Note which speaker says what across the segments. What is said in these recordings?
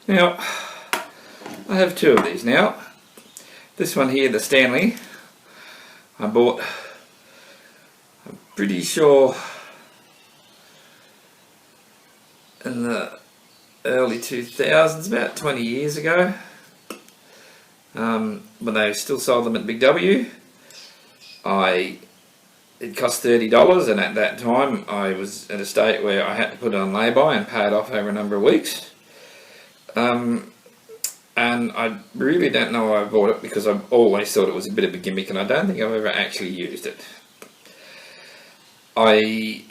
Speaker 1: Now, I have two of these now. This one here, the Stanley, I bought, I'm pretty sure, in the early 2000s, about 20 years ago, when they still sold them at Big W. It cost $30, and at that time I was at a state where I had to put it on lay-by and pay it off over a number of weeks. And I really don't know why I bought it, because I've always thought it was a bit of a gimmick, and I don't think I've ever actually used it. I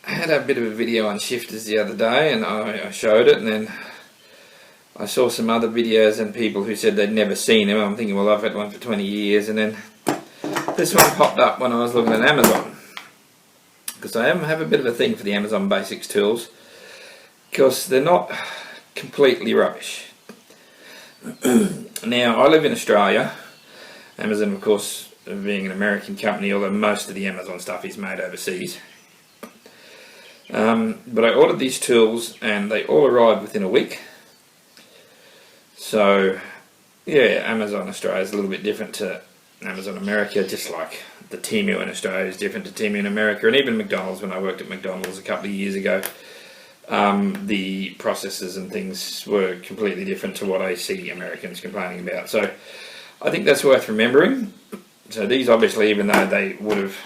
Speaker 1: had a bit of a video on shifters the other day, and I showed it, and then I saw some other videos and people who said they'd never seen them. I'm thinking, well, I've had one for 20 years, and then this one popped up when I was looking at Amazon, because I have a bit of a thing for the Amazon Basics tools, because they're not completely rubbish. Now, I live in Australia. Amazon, of course, being an American company, although most of the Amazon stuff is made overseas. But I ordered these tools and they all arrived within a week. So, yeah, Amazon Australia is a little bit different to Amazon America, just like the Temu in Australia is different to Temu in America, and even McDonald's. When I worked at McDonald's a couple of years ago, the processes and things were completely different to what I see Americans complaining about. So I think that's worth remembering. So these, obviously, even though they would have,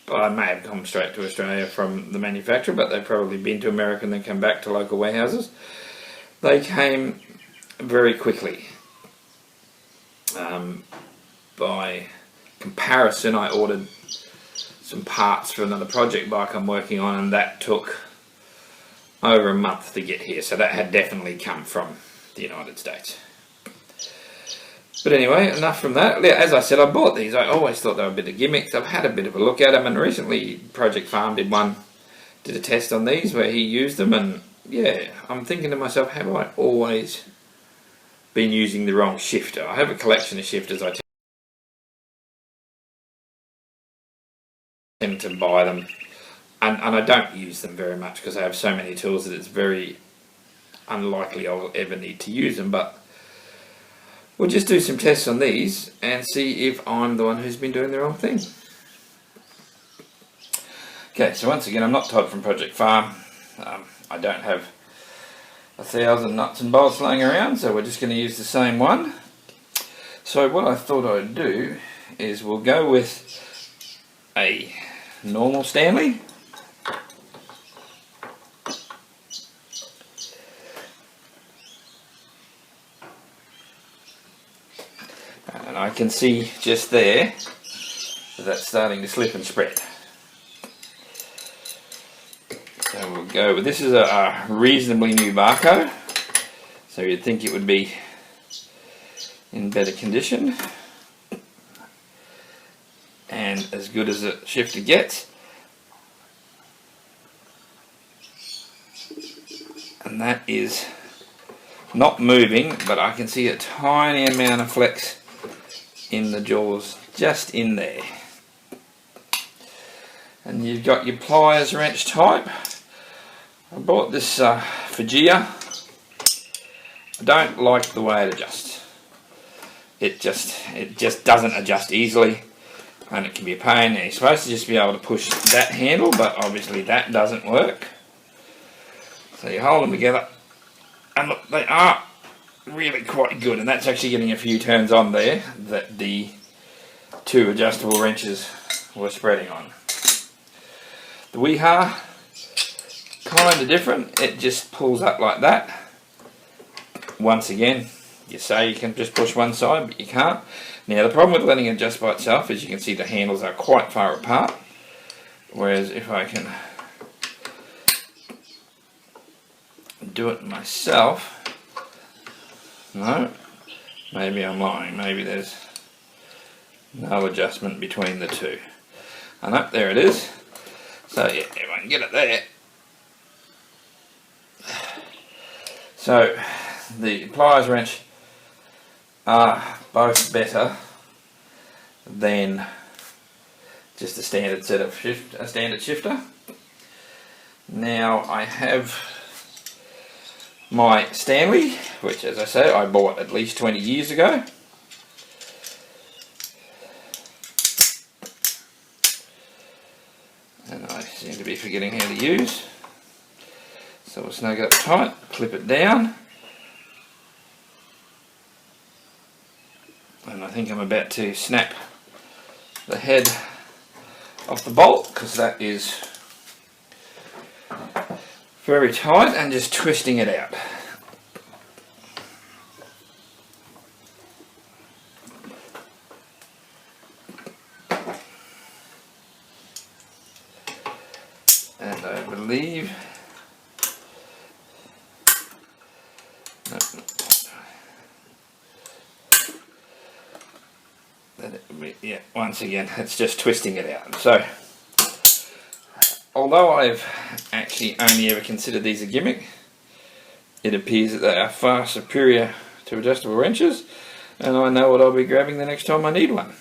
Speaker 1: I may have come straight to Australia from the manufacturer, but they've probably been to America and then come back to local warehouses. They came very quickly. By comparison, I ordered some parts for another project bike I'm working on, and that took over a month to get here, so that had definitely come from the United States. But anyway, enough from that. As I said, I bought these. I always thought they were a bit of gimmicks. I've had a bit of a look at them, and recently Project Farm did a test on these where he used them, and yeah, I'm thinking to myself, have I always been using the wrong shifter? I have a collection of shifters. I tend to buy them, and I don't use them very much because I have so many tools that it's very unlikely I'll ever need to use them. But we'll just do some tests on these and see if I'm the one who's been doing the wrong thing. Okay, so once again, I'm not Todd from Project Farm. I don't have 1,000 nuts and bolts laying around, so we're just going to use the same one. So what I thought I'd do is we'll go with a normal Stanley. And I can see just there that that's starting to slip and spread. So we'll go with, this is a reasonably new Bahco, so you'd think it would be in better condition and as good as a shifter gets. And that is not moving, but I can see a tiny amount of flex in the jaws, just in there. And you've got your pliers wrench type. I bought this for Wiha. I don't like the way it adjusts. It just doesn't adjust easily, and it can be a pain. And you're supposed to just be able to push that handle, but obviously that doesn't work. So you hold them together, and look, they are really quite good, and that's actually getting a few turns on there that the two adjustable wrenches were spreading on. The Wiha, kind of different. It just pulls up like that. Once again, you say you can just push one side, but you can't. Now the problem with letting it adjust by itself is you can see the handles are quite far apart, whereas if I can do it myself, no, maybe I'm lying, maybe there's no adjustment between the two. And up there it is. So yeah, if I can get it there. So the pliers wrench are both better than just a standard shifter. Now I have my Stanley, which as I say I bought at least 20 years ago. And I seem to be forgetting how to use. So we'll snug it up tight, clip it down. And I think I'm about to snap the head off the bolt, because that is very tight, and just twisting it out. And I believe yeah, once again, it's just twisting it out. So, although I've actually only ever considered these a gimmick, it appears that they are far superior to adjustable wrenches, and I know what I'll be grabbing the next time I need one.